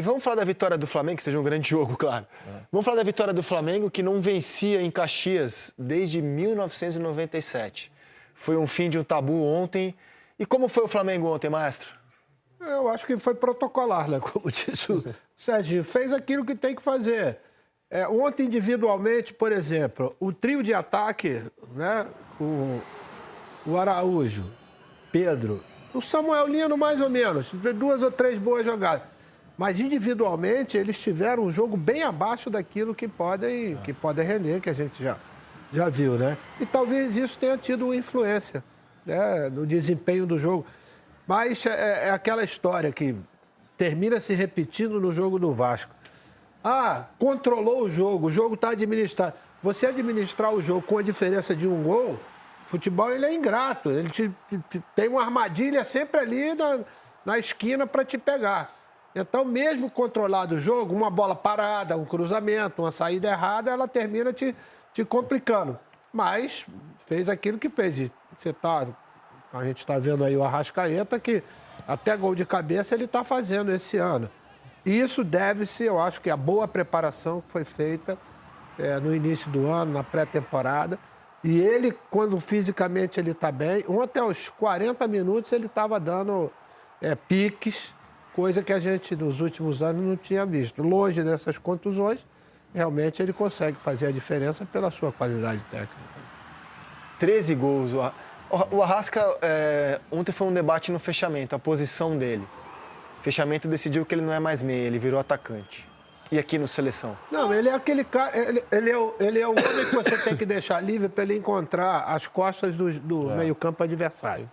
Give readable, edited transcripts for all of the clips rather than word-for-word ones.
vamos falar da vitória do Flamengo, que seja um grande jogo, claro. Vamos falar da vitória do Flamengo, que não vencia em Caxias desde 1997. Foi um fim de um tabu ontem. E como foi o Flamengo ontem, maestro? Eu acho que foi protocolar, né? Como disse o Serginho. Fez aquilo que tem que fazer. Ontem, individualmente, por exemplo, o trio de ataque, né? O Araújo, Pedro, o Samuel Lino, mais ou menos. 2 ou 3 boas jogadas. Mas, individualmente, eles tiveram um jogo bem abaixo daquilo que podem render, que a gente já viu, né? E talvez isso tenha tido uma influência, né, no desempenho do jogo. Mas é aquela história que termina se repetindo no jogo do Vasco. Controlou o jogo está administrado. Você administrar o jogo com a diferença de um gol, futebol ele é ingrato. Ele tem uma armadilha sempre ali na esquina para te pegar. Então, mesmo controlado o jogo, uma bola parada, um cruzamento, uma saída errada, ela termina te complicando. Mas fez aquilo que fez. E a gente está vendo aí o Arrascaeta, que até gol de cabeça ele está fazendo esse ano. E isso deve-se, eu acho que a boa preparação que foi feita no início do ano, na pré-temporada. E ele, quando fisicamente ele está bem, até os 40 minutos ele estava dando piques, coisa que a gente nos últimos anos não tinha visto. Longe dessas contusões, realmente ele consegue fazer a diferença pela sua qualidade técnica. 13 gols. O Arrasca, ontem foi um debate no fechamento, a posição dele. O fechamento decidiu que ele não é mais meia, ele virou atacante. E aqui no Seleção? Não, ele é aquele cara, ele é o homem que você tem que deixar livre para ele encontrar as costas do meio-campo adversário.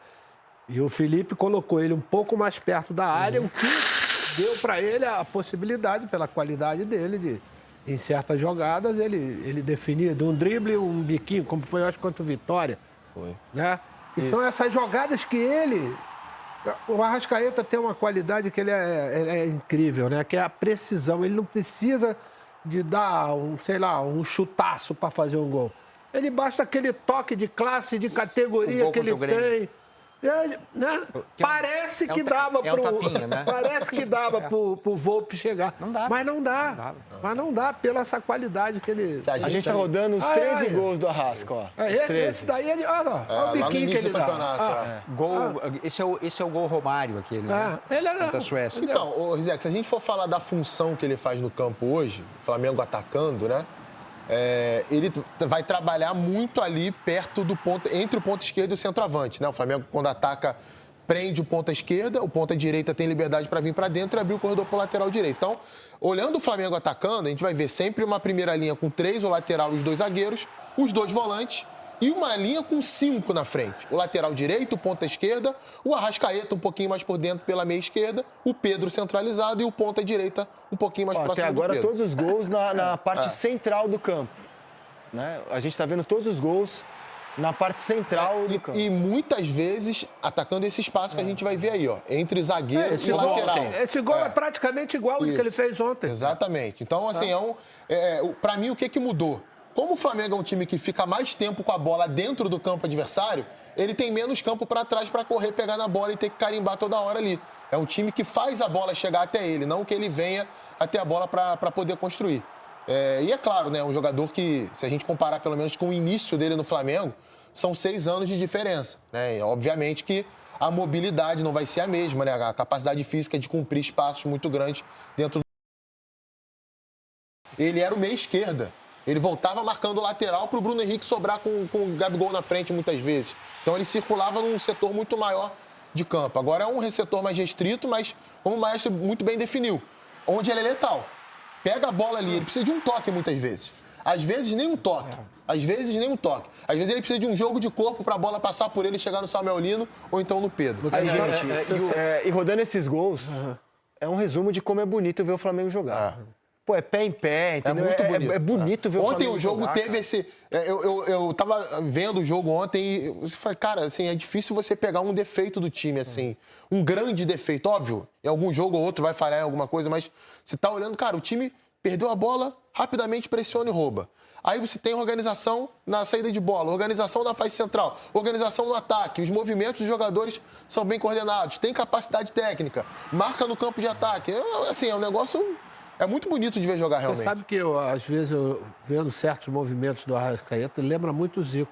E o Felipe colocou ele um pouco mais perto da área, o que deu para ele a possibilidade, pela qualidade dele, em certas jogadas, ele definir de um drible, um biquinho, como foi, eu acho, contra o Vitória. Foi. Né? E são essas jogadas que ele... O Arrascaeta tem uma qualidade que ele é incrível, né? Que é a precisão. Ele não precisa de dar um chutaço para fazer um gol. Ele basta aquele toque de classe, de categoria que ele tem. Né? Parece que dava pro Volpi chegar. Não dá. Mas não dá. Mas não dá pela essa qualidade que ele... A gente tá rodando os 13 gols do Arrasca, ó. Esse daí, olha o biquinho que ele dá. Esse é o gol Romário, aquele, né? Contra a Suécia. Então, Rizek, se a gente for falar da função que ele faz no campo hoje, Flamengo atacando, né? Ele vai trabalhar muito ali perto do ponto, entre o ponto esquerdo e o centroavante, né? O Flamengo, quando ataca, prende o ponta esquerda, o ponta direita tem liberdade para vir para dentro e abrir o corredor para o lateral direito. Então, olhando o Flamengo atacando, a gente vai ver sempre uma primeira linha com 3, o lateral e os 2 zagueiros, os 2 volantes e uma linha com 5 na frente. O lateral direito, o ponta esquerda, o Arrascaeta um pouquinho mais por dentro pela meia esquerda, o Pedro centralizado e o ponta direita um pouquinho mais próximo do Pedro. Até agora todos os gols na parte central do campo. Né? A gente está vendo todos os gols na parte central do campo. E muitas vezes atacando esse espaço que a gente vai ver aí, ó, entre zagueiro e lateral. Esse gol é praticamente igual ao que ele fez ontem. Exatamente. Então, assim, para mim, o que mudou? Como o Flamengo é um time que fica mais tempo com a bola dentro do campo adversário, ele tem menos campo para trás para correr, pegar na bola e ter que carimbar toda hora ali. É um time que faz a bola chegar até ele, não que ele venha até a bola para poder construir. E é claro, né, um jogador que, se a gente comparar pelo menos com o início dele no Flamengo, são 6 anos de diferença. Né? E, obviamente que a mobilidade não vai ser a mesma, né? A capacidade física de cumprir espaços muito grandes dentro do... Ele era o meia esquerda. Ele voltava marcando o lateral para o Bruno Henrique sobrar com o Gabigol na frente muitas vezes. Então ele circulava num setor muito maior de campo. Agora é um setor mais restrito, mas como o Maestro muito bem definiu, onde ele é letal. Pega a bola ali, ele precisa de um toque muitas vezes. Às vezes nem um toque. Às vezes nem um toque. Às vezes ele precisa de um jogo de corpo para a bola passar por ele e chegar no Samuel Lino ou então no Pedro. Aí, gente, e rodando esses gols, é um resumo de como é bonito ver o Flamengo jogar. Pô, é pé em pé, entendeu? É muito bonito. É bonito ver o Flamengo jogar. Ontem o jogo jogar, teve cara. esse... Eu tava vendo o jogo ontem e eu falei, cara, assim, é difícil você pegar um defeito do time, assim. Um grande defeito. Óbvio, em algum jogo ou outro vai falhar em alguma coisa, mas você tá olhando, cara, o time Perdeu a bola, rapidamente pressiona e rouba. Aí você tem organização na saída de bola, organização na faixa central, organização no ataque, os movimentos dos jogadores são bem coordenados, tem capacidade técnica, marca no campo de ataque. Assim, é um negócio... É muito bonito de ver jogar realmente. Você sabe que, às vezes, vendo certos movimentos do Arrascaeta, lembra muito o Zico.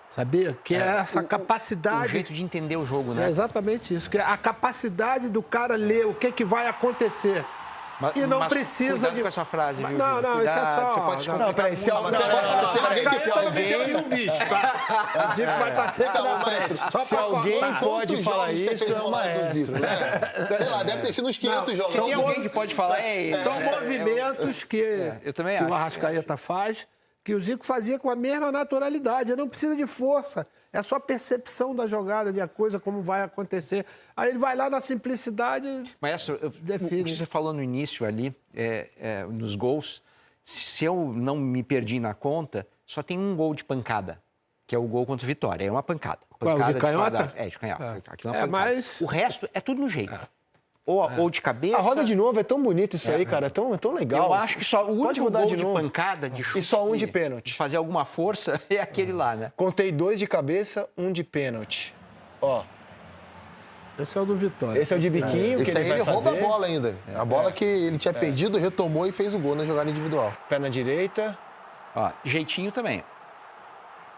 Sabia? Que é essa capacidade... O jeito de entender o jogo, né? É exatamente isso. Que é a capacidade do cara ler o que vai acontecer. E não precisa de... com essa frase, viu? Não, cuidado, isso é só... Você pode se Não, peraí, se alguém pode falar isso, é o maestro. Sei lá, deve ter sido uns 500 jogos. Se tem alguém que pode falar... São movimentos que o Arrascaeta faz, que o Zico fazia com a mesma naturalidade. Não precisa de força. É só a percepção da jogada, de a coisa, como vai acontecer. Aí ele vai lá na simplicidade. Maestro, o que você falou no início ali, nos gols, se eu não me perdi na conta, só tem um gol de pancada, que é o gol contra o Vitória. É uma pancada. Qual, de canhota? De canhota. Aquilo é uma pancada. Mas... O resto é tudo no jeito. Ou de cabeça... A roda de novo, é tão bonito isso aí, cara. É tão legal. Eu acho que só o único gol de pancada, de chute... E só um de pênalti. De fazer alguma força é aquele lá, né? Contei 2 de cabeça, 1 de pênalti. Ó. Esse é o do Vitória. Esse é o de biquinho, que ele vai fazer. Rouba a bola ainda. A bola que ele tinha perdido, retomou e fez o gol na jogada individual. Perna direita. Ó, jeitinho também.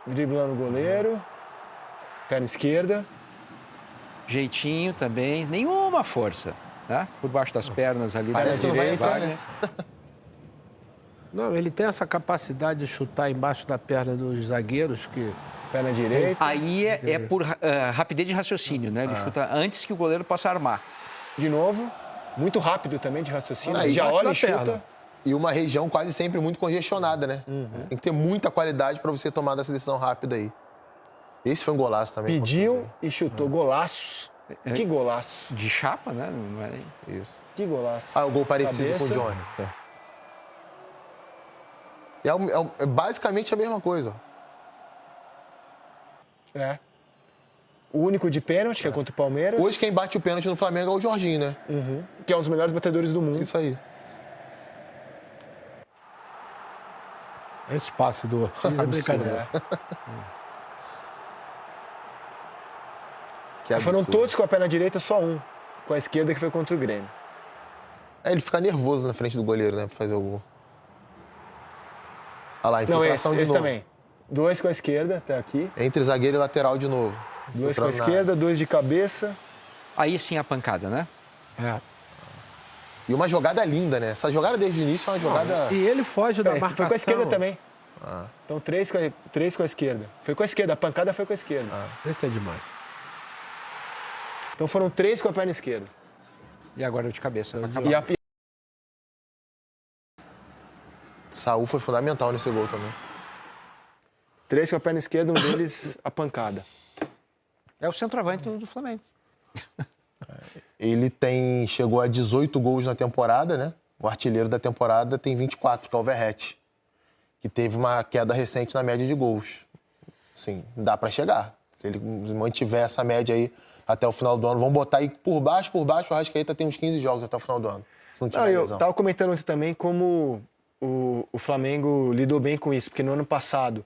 Driblando o goleiro. Perna esquerda. Jeitinho também. Nenhuma força, né? Por baixo das pernas ali. Parece que não vai entrar, né? Não, ele tem essa capacidade de chutar embaixo da perna dos zagueiros que... Perna direita. Aí é por rapidez de raciocínio, né? Ele chuta antes que o goleiro possa armar. De novo. Muito rápido também de raciocínio. Aí já olha e perna. chuta. E uma região quase sempre muito congestionada, né? Tem que ter muita qualidade para você tomar essa decisão rápida aí. Esse foi um golaço também. Pediu e chutou. Golaço. Que golaço. De chapa, né? Não é nem... Isso. Que golaço. Ah, o gol parecido Cabeça. com o Johnny. É basicamente a mesma coisa. É. O único de pênalti, que é contra o Palmeiras. Hoje quem bate o pênalti no Flamengo é o Jorginho, né? Que é um dos melhores batedores do mundo. Isso aí. Esse passe do Ortiz é brincadeira. Foram todos com a perna direita, só um. Com a esquerda, que foi contra o Grêmio. Ele fica nervoso na frente do goleiro, né? Pra fazer o gol. Olha lá, Não, infiltração de esse novo. também. 2 com a esquerda, até aqui. Entre zagueiro e lateral de novo. 2 com a esquerda, 2 de cabeça. Aí sim a pancada, né? E uma jogada linda, né? Essa jogada desde o início é uma jogada... E ele foge da marcação. Foi com a esquerda também. Então, 3 com a esquerda. Foi com a esquerda, a pancada foi com a esquerda. Esse é demais. Então foram 3 com a perna esquerda. E agora de cabeça. E a... Saúl foi fundamental nesse gol também. 3 com a perna esquerda, um deles a pancada. É o centroavante do Flamengo. Ele chegou a 18 gols na temporada, né? O artilheiro da temporada tem 24, que é o Verratti, que teve uma queda recente na média de gols. Sim, dá para chegar. Se ele mantiver essa média aí até o final do ano, vamos botar aí por baixo, o Arrascaeta tem uns 15 jogos até o final do ano. Se não tiver eu lesão. estava comentando ontem também como o Flamengo lidou bem com isso, porque no ano passado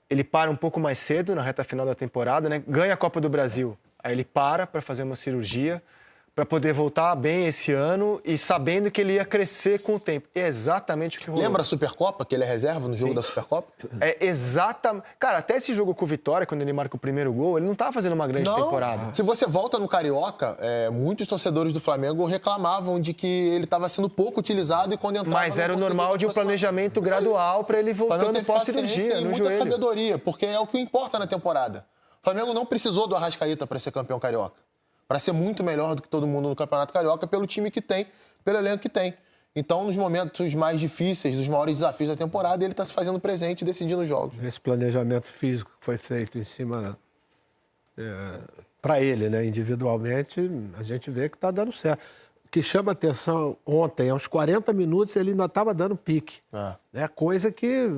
ele para um pouco mais cedo na reta final da temporada, né? Ganha a Copa do Brasil, aí ele para fazer uma cirurgia para poder voltar bem esse ano e sabendo que ele ia crescer com o tempo. É exatamente o que rolou. Lembra a Supercopa, que ele é reserva no jogo da Supercopa? É exatamente... Cara, até esse jogo com o Vitória, quando ele marca o primeiro gol, ele não estava fazendo uma grande temporada. Se você volta no Carioca, muitos torcedores do Flamengo reclamavam de que ele estava sendo pouco utilizado e quando entrava... Mas era o normal de um planejamento gradual para ele voltando pós-cirurgia, e no muita joelho. sabedoria, porque é o que importa na temporada. O Flamengo não precisou do Arrascaeta para ser campeão carioca. Para ser muito melhor do que todo mundo no Campeonato Carioca, pelo time que tem, pelo elenco que tem. Então, nos momentos mais difíceis, dos maiores desafios da temporada, ele está se fazendo presente e decidindo os jogos. Esse planejamento físico que foi feito em cima... para ele, né? Individualmente, a gente vê que está dando certo. O que chama atenção ontem, aos 40 minutos, ele ainda estava dando pique. Né? Coisa que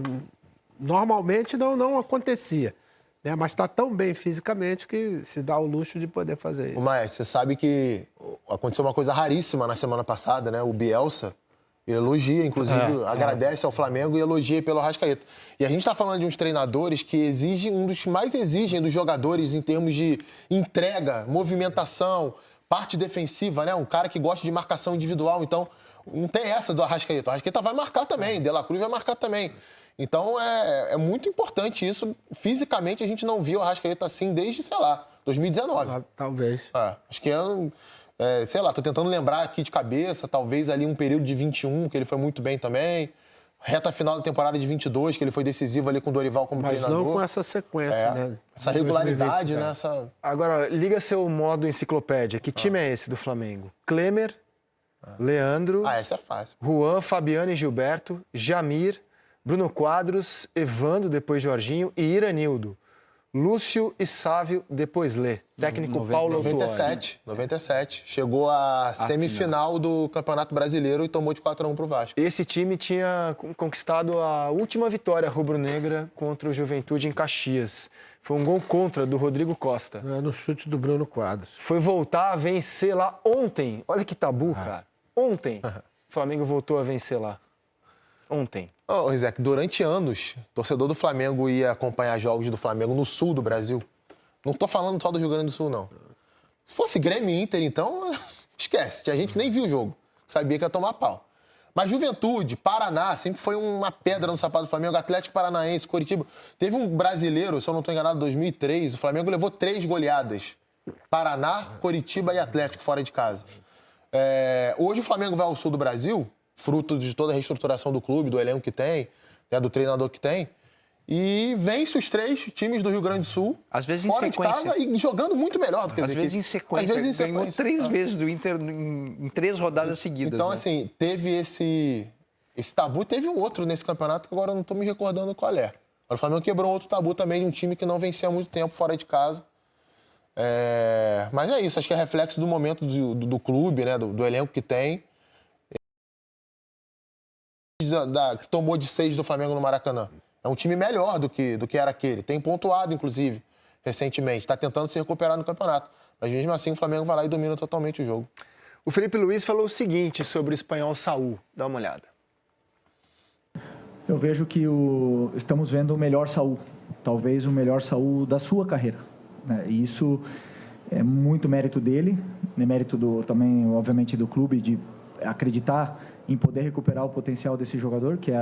normalmente não acontecia. Né? Mas está tão bem fisicamente que se dá o luxo de poder fazer isso. Mas você sabe que aconteceu uma coisa raríssima na semana passada, né? O Bielsa, Ele elogia, inclusive, agradece ao Flamengo e elogia pelo Arrascaeta. E a gente está falando de uns treinadores que exigem, um dos que mais exigem dos jogadores em termos de entrega, movimentação, parte defensiva, né? Um cara que gosta de marcação individual. Então, não tem essa do Arrascaeta. O Arrascaeta vai marcar também, De La Cruz vai marcar também. Então, é muito importante isso. Fisicamente, a gente não viu o Arrascaeta assim desde, sei lá, 2019. Talvez. Acho que sei lá, tô tentando lembrar aqui de cabeça, talvez ali um período de 21, que ele foi muito bem também. Reta final da temporada de 22, que ele foi decisivo ali com o Dorival como treinador. Mas não com essa sequência, né? Essa regularidade, 2020, né? Essa... Agora, liga seu modo enciclopédia. Que time é esse do Flamengo? Klemer, Leandro, essa é fácil. Juan, Fabiano e Gilberto, Jamir, Bruno Quadros, Evandro, depois Jorginho e Iranildo. Lúcio e Sávio, depois Lê. Técnico Paulo Autuori. 97. Chegou à semifinal do Campeonato Brasileiro e tomou de 4-1 pro Vasco. Esse time tinha conquistado a última vitória rubro-negra contra o Juventude em Caxias. Foi um gol contra do Rodrigo Costa. No chute do Bruno Quadros. Foi voltar a vencer lá ontem. Olha que tabu, cara. Ontem, o Flamengo voltou a vencer lá. Ontem. Rizek, durante anos, o torcedor do Flamengo ia acompanhar jogos do Flamengo no sul do Brasil. Não tô falando só do Rio Grande do Sul, não. Se fosse Grêmio e Inter, então, esquece. Tinha gente que nem viu o jogo. Sabia que ia tomar pau. Mas Juventude, Paraná, sempre foi uma pedra no sapato do Flamengo. Atlético Paranaense, Coritiba. Teve um brasileiro, se eu não estou enganado, em 2003. O Flamengo levou 3 goleadas. Paraná, Coritiba e Atlético fora de casa. Hoje o Flamengo vai ao sul do Brasil, fruto de toda a reestruturação do clube, do elenco que tem, né, do treinador que tem, e vence os 3 times do Rio Grande do Sul, às vezes fora em sequência. de casa e jogando muito melhor do que as equipes. Às vezes em sequência. Ganhou 3 vezes do Inter em 3 rodadas seguidas. Então, né? assim, teve esse tabu, teve um outro nesse campeonato que agora eu não estou me recordando qual é. O Flamengo quebrou outro tabu também de um time que não vencia há muito tempo fora de casa. Mas é isso, acho que é reflexo do momento do clube, né, do elenco que tem. Que tomou de 6 do Flamengo no Maracanã. É um time melhor do que era aquele. Tem pontuado, inclusive, recentemente. Está tentando se recuperar no campeonato. Mas mesmo assim, o Flamengo vai lá e domina totalmente o jogo. O Felipe Luiz falou o seguinte sobre o espanhol Saúl. Dá uma olhada. Eu vejo que estamos vendo o melhor Saúl. Talvez o melhor Saúl da sua carreira. Né? E isso é muito mérito dele. É mérito também, obviamente, do clube de acreditar em poder recuperar o potencial desse jogador, que é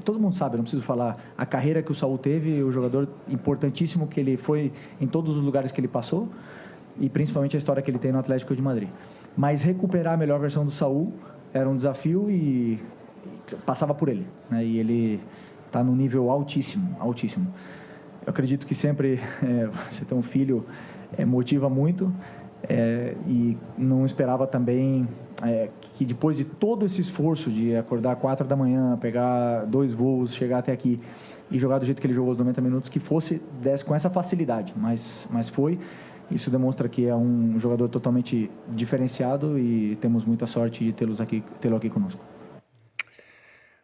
todo mundo sabe, não preciso falar, a carreira que o Saúl teve, o jogador importantíssimo que ele foi em todos os lugares que ele passou, e principalmente a história que ele tem no Atlético de Madrid. Mas recuperar a melhor versão do Saúl era um desafio e passava por ele, né? E ele está num nível altíssimo, altíssimo. Eu acredito que sempre você ter um filho motiva muito, e não esperava também que depois de todo esse esforço de acordar 4 da manhã, pegar 2 voos, chegar até aqui e jogar do jeito que ele jogou os 90 minutos, que desse com essa facilidade, mas foi. Isso demonstra que é um jogador totalmente diferenciado e temos muita sorte de tê-lo aqui conosco.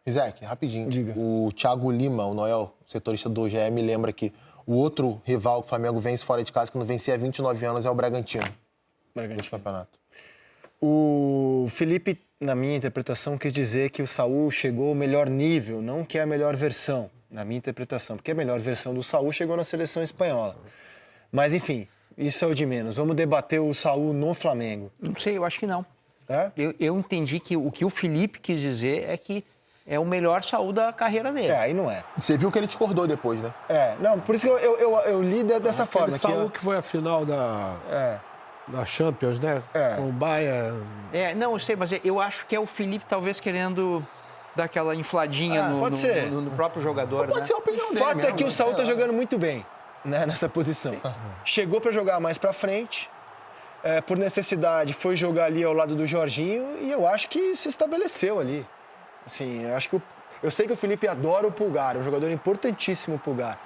Isaac, rapidinho. Diga. O Thiago Lima, o Noel, setorista do GE, me lembra que o outro rival que o Flamengo vence fora de casa, que não vencia há 29 anos, é o Bragantino. Nesse campeonato. O Felipe, na minha interpretação, quis dizer que o Saúl chegou ao melhor nível, não que é a melhor versão, na minha interpretação, porque a melhor versão do Saúl chegou na seleção espanhola. Mas, enfim, isso é o de menos. Vamos debater o Saúl no Flamengo. Não sei, eu acho que não. Eu entendi que o que o Felipe quis dizer é que é o melhor Saúl da carreira dele. Aí não é. Você viu que ele discordou depois, né? Não, por isso que eu li dessa forma. Saúl que foi a final da Champions, né? Com o Bayern. Não, eu sei, mas eu acho que é o Felipe talvez querendo dar aquela infladinha no próprio jogador. Pode ser a opinião O dele fato é mesmo, que né? o Saúl tá jogando muito bem, né, nessa posição. Chegou para jogar mais para frente, por necessidade foi jogar ali ao lado do Jorginho e eu acho que se estabeleceu ali. Assim, eu sei que o Felipe adora o Pulgar, um jogador importantíssimo o Pulgar.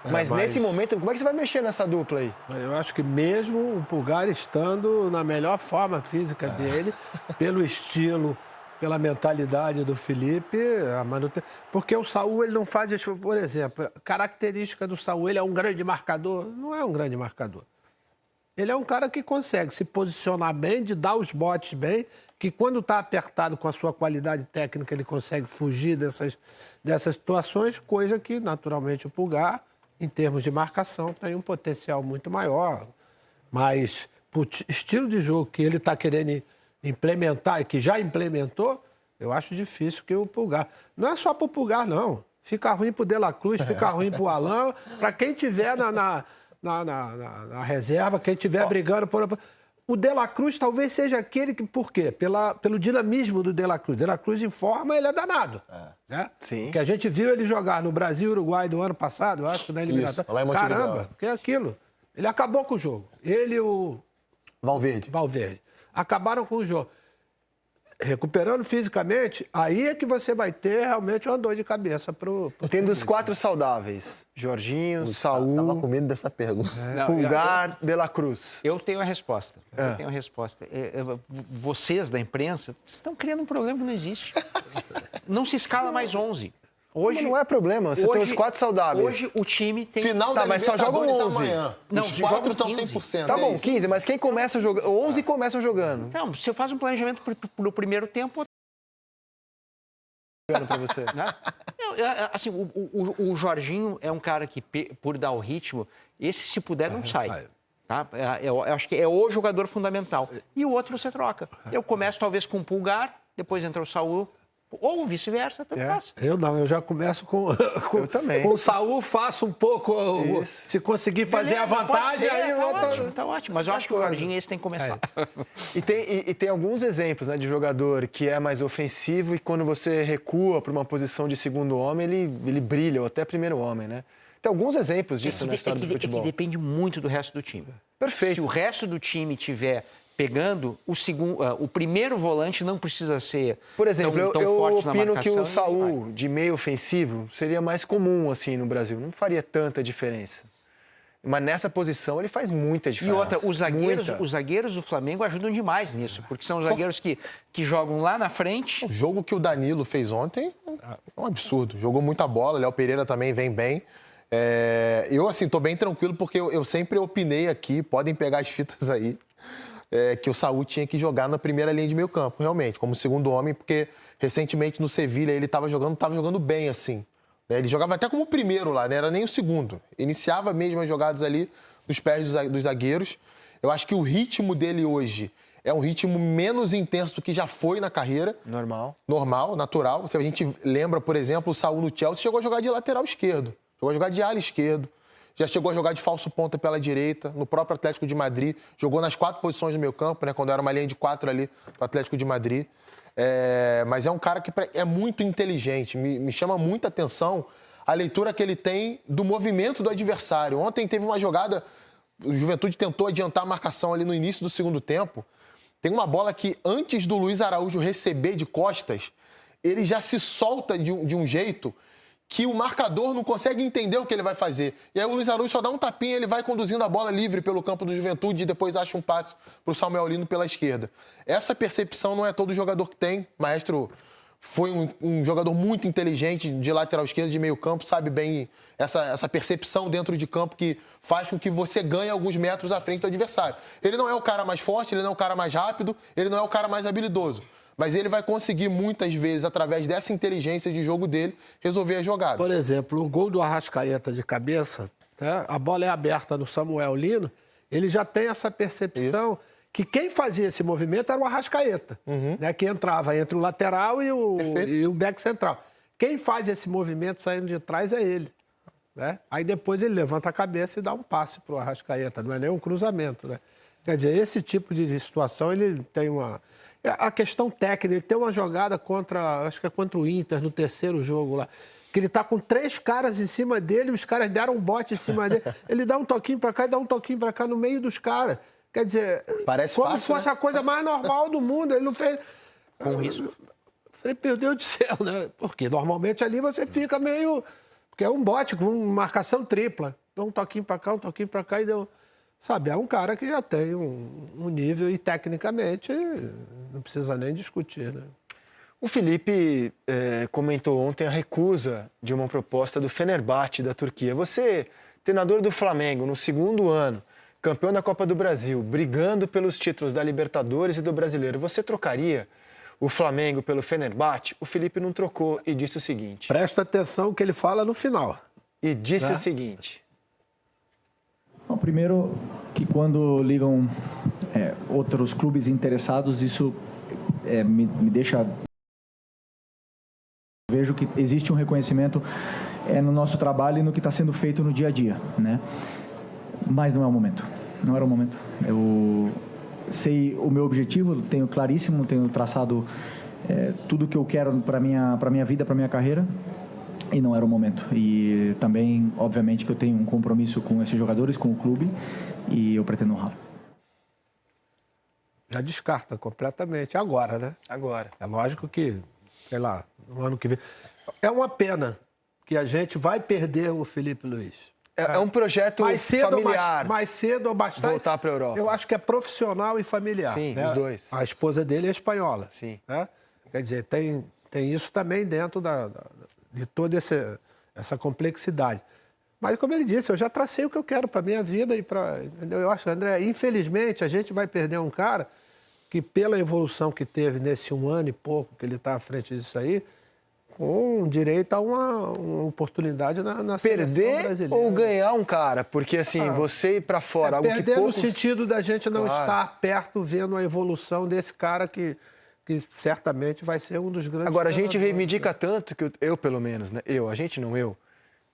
Mas nesse momento, como é que você vai mexer nessa dupla aí? Eu acho que mesmo o Pulgar estando na melhor forma física dele, pelo estilo, pela mentalidade do Felipe, porque o Saúl ele não faz isso, por exemplo, a característica do Saúl, ele é um grande marcador? Não é um grande marcador. Ele é um cara que consegue se posicionar bem, de dar os botes bem, que quando está apertado com a sua qualidade técnica, ele consegue fugir dessas situações, coisa que, naturalmente, o Pulgar, em termos de marcação, tem um potencial muito maior. Mas, o estilo de jogo que ele está querendo implementar e que já implementou, eu acho difícil que o Pulgar... Não é só para o Pulgar, não. Fica ruim para o De La Cruz, fica ruim para o Alain, para quem tiver na reserva, quem estiver brigando por... O De La Cruz talvez seja aquele que... Por quê? Pelo dinamismo do De La Cruz. De La Cruz em forma, ele é danado. Né? Sim. Porque a gente viu ele jogar no Brasil e Uruguai do ano passado, eu acho, na eliminatória. Lá em Montevidéu. Caramba, que é aquilo. Ele acabou com o jogo. Ele e o... Valverde. Acabaram com o jogo. Recuperando fisicamente, aí é que você vai ter realmente uma dor de cabeça pro Tem dos 4 saudáveis. Jorginho, Saúl, Tava com medo dessa pergunta. Pulgar, De La Cruz. Eu tenho a resposta. Vocês da imprensa estão criando um problema que não existe. Não se escala mais 11. Hoje, Não é problema, você tem os 4 saudáveis. Hoje o time tem... Final da mas só jogam Libertadores 11. amanhã. Não, Os jogam 4 estão 15. 100%. Tá bom, aí. 15, mas quem começa jogando? 11 começam jogando. Então, você faz um planejamento pro primeiro tempo... Pra você. Né? Assim, o Jorginho é um cara que, por dar o ritmo, esse, se puder, não sai. Tá? Eu acho que é o jogador fundamental. E o outro você troca. Eu começo talvez com o Pulgar, depois entra o Saúl, ou vice-versa, tanto faz. Eu já começo com também. com o Saúl, faço um pouco, Isso. se conseguir fazer Beleza, a vantagem, pode ser, aí tá volta... ótimo, tá ótimo. Mas eu acho que o Jorginho esse tem que começar. E tem alguns exemplos, né, de jogador que é mais ofensivo e quando você recua para uma posição de segundo homem, ele brilha, ou até primeiro homem, né? Tem alguns exemplos disso na história do futebol. É que depende muito do resto do time. Perfeito. Se o resto do time tiver pegando, o primeiro volante não precisa ser Por exemplo, tão eu forte na opino que marcação o e Saúl, de meio ofensivo, seria mais comum assim no Brasil. Não faria tanta diferença. Mas nessa posição ele faz muita E diferença. outra, os Muita. zagueiros do Flamengo ajudam demais nisso, porque são os zagueiros que jogam lá na frente. O jogo que o Danilo fez ontem é um absurdo. Jogou muita bola, Léo Pereira também vem bem. Eu, assim, tô bem tranquilo porque eu sempre opinei aqui, podem pegar as fitas aí, que o Saúl tinha que jogar na primeira linha de meio campo, realmente, como segundo homem, porque recentemente no Sevilha ele tava jogando bem, assim. Ele jogava até como primeiro lá, não era nem o segundo. Iniciava mesmo as jogadas ali nos pés dos zagueiros. Eu acho que o ritmo dele hoje é um ritmo menos intenso do que já foi na carreira. Normal, natural. Se a gente lembra, por exemplo, o Saúl no Chelsea chegou a jogar de lateral esquerdo, chegou a jogar de ala esquerdo. Já chegou a jogar de falso ponta pela direita, no próprio Atlético de Madrid. Jogou nas 4 posições do meio campo, né, quando era uma linha de 4 ali do Atlético de Madrid. Mas é um cara que é muito inteligente. Me chama muita atenção a leitura que ele tem do movimento do adversário. Ontem teve uma jogada, o Juventude tentou adiantar a marcação ali no início do segundo tempo. Tem uma bola que, antes do Luiz Araújo receber de costas, ele já se solta de um jeito que o marcador não consegue entender o que ele vai fazer. E aí o Luiz Araújo só dá um tapinha, ele vai conduzindo a bola livre pelo campo do Juventude e depois acha um passe para o Samuel Lino pela esquerda. Essa percepção não é todo jogador que tem. O Maestro foi um jogador muito inteligente de lateral esquerdo, de meio campo, sabe bem essa percepção dentro de campo que faz com que você ganhe alguns metros à frente do adversário. Ele não é o cara mais forte, ele não é o cara mais rápido, ele não é o cara mais habilidoso. Mas ele vai conseguir, muitas vezes, através dessa inteligência de jogo dele, resolver a jogada. Por exemplo, o gol do Arrascaeta de cabeça, tá? A bola é aberta no Samuel Lino, ele já tem essa percepção que quem fazia esse movimento era o Arrascaeta, né? Que entrava entre o lateral e o back central. Quem faz esse movimento saindo de trás é ele. Né? Aí depois ele levanta a cabeça e dá um passe para o Arrascaeta, não é nem um cruzamento. Né? Quer dizer, esse tipo de situação ele tem uma... A questão técnica, ele tem uma jogada acho que é contra o Inter, no terceiro jogo lá, que ele tá com 3 caras em cima dele, os caras deram um bote em cima dele, ele dá um toquinho para cá e dá um toquinho para cá no meio dos caras. Quer dizer, parece como fácil, se fosse né? a coisa mais normal do mundo, ele não fez... Com risco. Falei, meu Deus do céu, né? Porque normalmente ali você fica meio... Porque é um bote com marcação tripla. Dá um toquinho para cá, um toquinho para cá e deu... Sabe, é um cara que já tem um nível e tecnicamente não precisa nem discutir, né? O Felipe comentou ontem a recusa de uma proposta do Fenerbahçe da Turquia. Você, treinador do Flamengo, no segundo ano, campeão da Copa do Brasil, brigando pelos títulos da Libertadores e do Brasileiro, você trocaria o Flamengo pelo Fenerbahçe? O Felipe não trocou e disse o seguinte. Presta atenção que ele fala no final. E disse o seguinte. Bom, primeiro, que quando ligam outros clubes interessados, isso me deixa... Vejo que existe um reconhecimento no nosso trabalho e no que está sendo feito no dia a dia, né? Mas não é o momento. Não era o momento. Eu sei o meu objetivo, tenho claríssimo, tenho traçado tudo o que eu quero para minha vida, para minha carreira, e não era o momento. E também, obviamente, que eu tenho um compromisso com esses jogadores, com o clube, e eu pretendo honrar. Já descarta completamente agora, né? Agora. É lógico que, sei lá, no ano que vem. É uma pena que a gente vai perder o Felipe Luiz. É um projeto familiar. Mais cedo ou bastante. Voltar para a Europa. Eu acho que é profissional e familiar. Sim, né? os dois. A esposa dele é espanhola. Sim. Né? Quer dizer, tem isso também dentro de toda essa complexidade. Mas, como ele disse, eu já tracei o que eu quero para a minha vida. Eu acho, André, infelizmente, a gente vai perder um cara que, pela evolução que teve nesse 1 ano e pouco que ele está à frente disso aí, com direito a uma oportunidade na seleção brasileira. Perder ou ganhar um cara? Porque, assim, você ir para fora, algo que perder poucos... no sentido da gente não estar perto vendo a evolução desse cara que certamente vai ser um dos grandes... Agora, a gente reivindica tanto, que eu pelo menos, né? A gente não eu,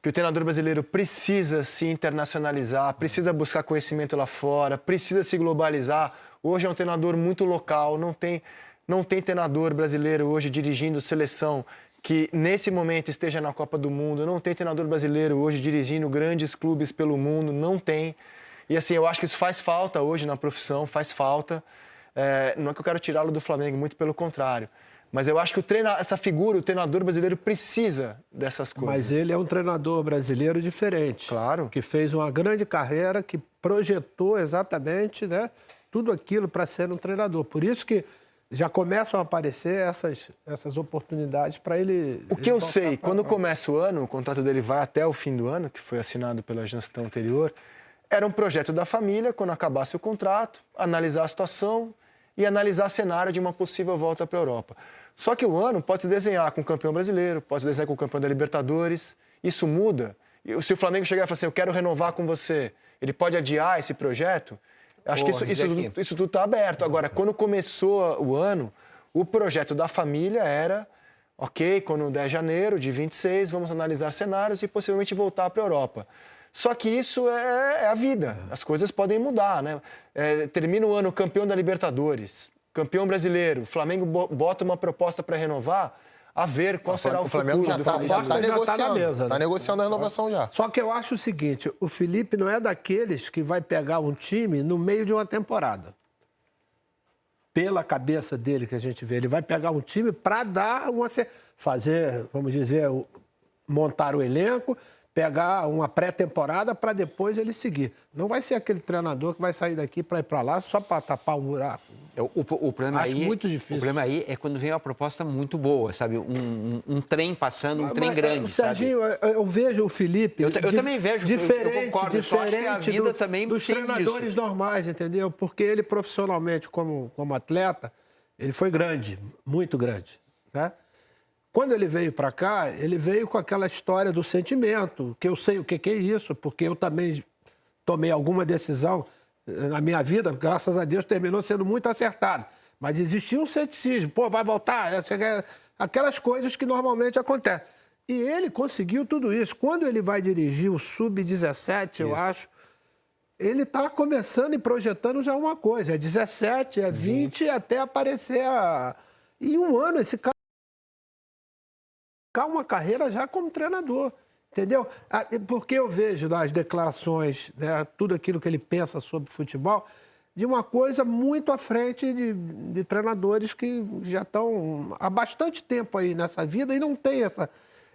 que o treinador brasileiro precisa se internacionalizar, precisa buscar conhecimento lá fora, precisa se globalizar. Hoje é um treinador muito local, não tem treinador brasileiro hoje dirigindo seleção que nesse momento esteja na Copa do Mundo, não tem treinador brasileiro hoje dirigindo grandes clubes pelo mundo, não tem. E assim, eu acho que isso faz falta hoje na profissão, faz falta. Não é que eu quero tirá-lo do Flamengo, muito pelo contrário. Mas eu acho que essa figura, o treinador brasileiro, precisa dessas coisas. Mas ele é um treinador brasileiro diferente. Claro. Que fez uma grande carreira, que projetou exatamente, né, tudo aquilo para ser um treinador. Por isso que já começam a aparecer essas oportunidades para ele... O que eu sei, quando começa o ano, o contrato dele vai até o fim do ano, que foi assinado pela gestão anterior, era um projeto da família, quando acabasse o contrato, analisar a situação e analisar cenário de uma possível volta para a Europa. Só que o ano pode se desenhar com o campeão brasileiro, pode se desenhar com o campeão da Libertadores, isso muda. E se o Flamengo chegar e falar assim, eu quero renovar com você, ele pode adiar esse projeto? Acho que isso tudo está aberto. Agora, quando começou o ano, o projeto da família era, ok, quando der janeiro de 26, vamos analisar cenários e possivelmente voltar para a Europa. Só que isso é a vida, as coisas podem mudar, né? Termina o ano campeão da Libertadores, campeão brasileiro, o Flamengo bota uma proposta para renovar, a ver qual será o futuro do Flamengo. Já está na mesa. Está negociando a renovação já. Só que eu acho o seguinte, o Felipe não é daqueles que vai pegar um time no meio de uma temporada. Pela cabeça dele que a gente vê, ele vai pegar um time para dar fazer, vamos dizer, montar o elenco, pegar uma pré-temporada para depois ele seguir. Não vai ser aquele treinador que vai sair daqui para ir para lá só para tapar o buraco. O problema Acho muito difícil. O problema aí é quando vem uma proposta muito boa, sabe? Um trem passando, um trem grande, Serginho, sabe? eu vejo o Felipe... Eu também vejo, diferente, eu concordo, diferente a vida também dos treinadores normais, entendeu? Porque ele profissionalmente, como atleta, ele foi grande, muito grande, né? Quando ele veio para cá, ele veio com aquela história do sentimento, que eu sei o que é isso, porque eu também tomei alguma decisão na minha vida, graças a Deus, terminou sendo muito acertado. Mas existia um ceticismo, vai voltar, aquelas coisas que normalmente acontecem. E ele conseguiu tudo isso. Quando ele vai dirigir o Sub-17, eu acho, ele está começando e projetando já uma coisa. É 17, é 20, até aparecer em um ano esse cara uma carreira já como treinador, entendeu? Porque eu vejo nas declarações, né, tudo aquilo que ele pensa sobre futebol, de uma coisa muito à frente de treinadores que já estão há bastante tempo aí nessa vida e não tem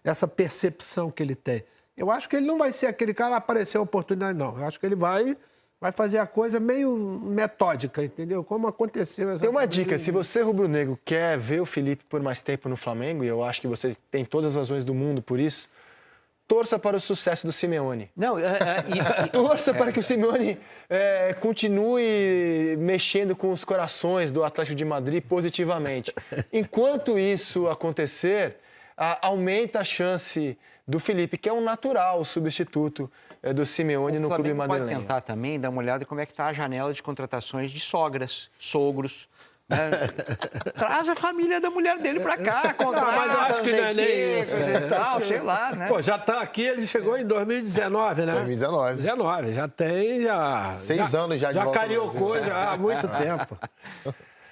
essa percepção que ele tem. Eu acho que ele não vai ser aquele cara que apareceu a oportunidade, não. Eu acho que ele vai fazer a coisa meio metódica, entendeu? Como aconteceu. Tem uma dica, se você, rubro-negro, quer ver o Felipe por mais tempo no Flamengo, e eu acho que você tem todas as razões do mundo por isso, torça para o sucesso do Simeone. Não, Torça para que o Simeone continue mexendo com os corações do Atlético de Madrid positivamente. Enquanto isso acontecer, aumenta a chance do Felipe, que é um natural substituto do Simeone no clube madrilenho. Pode tentar também dar uma olhada em como é que está a janela de contratações de sogras, sogros. Né? Traz a família da mulher dele para cá, contrata, mas eu acho que não é nem isso. e tal, sei lá, né? Pô, já tá aqui, ele chegou em 2019, né? 2019. 19, já tem, já... 6 anos já de volta Já ao cariocou Brasil. já há muito tempo.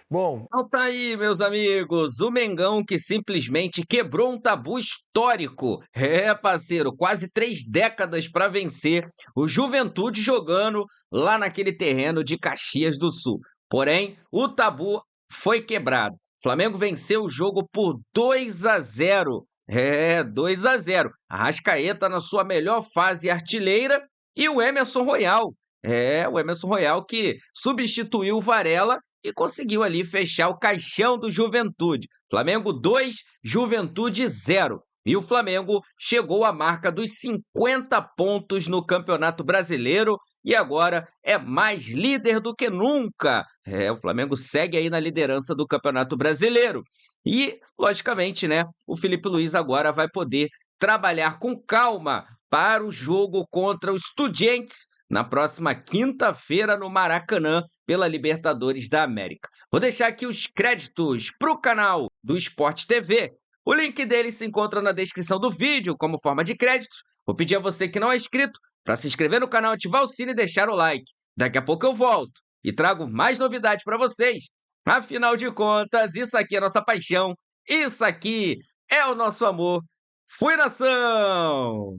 Bom, Então tá aí, meus amigos, o Mengão que simplesmente quebrou um tabu histórico. É, parceiro, quase 3 décadas para vencer o Juventude jogando lá naquele terreno de Caxias do Sul. Porém, o tabu foi quebrado. O Flamengo venceu o jogo por 2-0. É, 2-0. Arrascaeta na sua melhor fase artilheira e o Emerson Royal. É, o Emerson Royal que substituiu o Varela e conseguiu ali fechar o caixão do Juventude. Flamengo 2, Juventude 0. E o Flamengo chegou à marca dos 50 pontos no Campeonato Brasileiro e agora é mais líder do que nunca. É, o Flamengo segue aí na liderança do Campeonato Brasileiro. E, logicamente, né, o Felipe Luiz agora vai poder trabalhar com calma para o jogo contra o Estudiantes na próxima quinta-feira no Maracanã, pela Libertadores da América. Vou deixar aqui os créditos para o canal do Sport TV. O link dele se encontra na descrição do vídeo como forma de créditos. Vou pedir a você que não é inscrito para se inscrever no canal, ativar o sino e deixar o like. Daqui a pouco eu volto e trago mais novidades para vocês. Afinal de contas, isso aqui é a nossa paixão, isso aqui é o nosso amor. Fui, nação!